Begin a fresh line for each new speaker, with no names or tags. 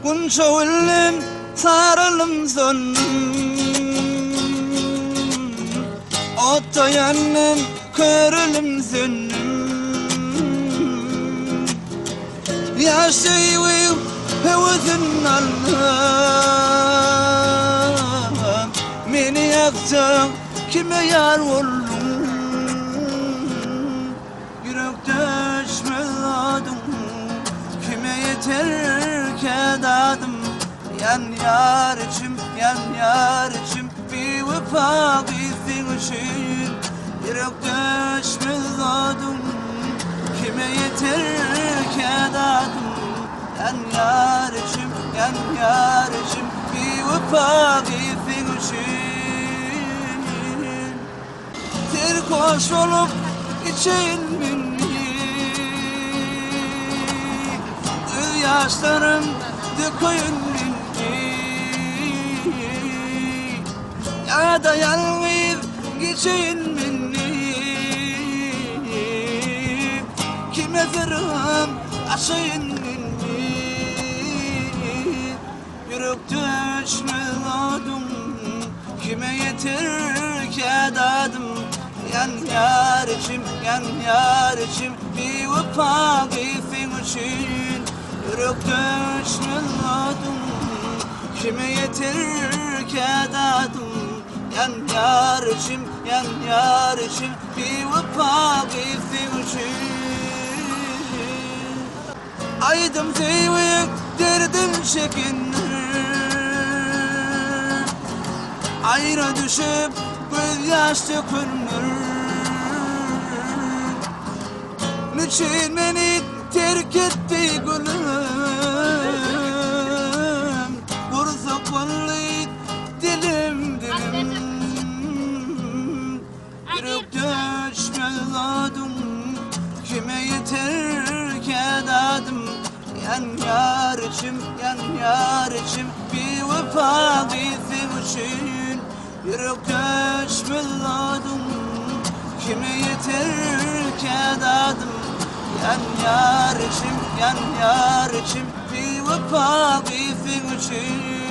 Bunca ölüm sarılım zonum Otta yanım körülüm zönüm Yaşayıp hevzin Allah'ım Beni yaktın kime yar oldun Yürek düşmeladım Kime yeter ki dadım Yan yar içim Bir vefa gitsin için Yürek düşmeladım Kime yeter ki dadım Yan yar içim Bir vefa gitsin için Terkoş olup için beni Yaşlarım döküyün beni Ya da yalnız geçin beni Kime zırhım aşıyın beni Yürek düşmeladım Kime yeter ki dadım Yan yar içim Bir vefa gitsin için Yürek düşmeladım Kime yeter ki dadım Yan yar içim Bir vefa gitsin için Aydım zeyvik derdim çekinir Ayrı düşüp göz yaş dökülür Niçin beni terk etti gülüm Vursak vallahi dilim Yürek düşmeladım Kime yeter ki dadım Yan yar içim Bir vefa gitsin için Yürek düşmeladım Kime yeter ki dadım Yan yar içim Bir vefa gitsin için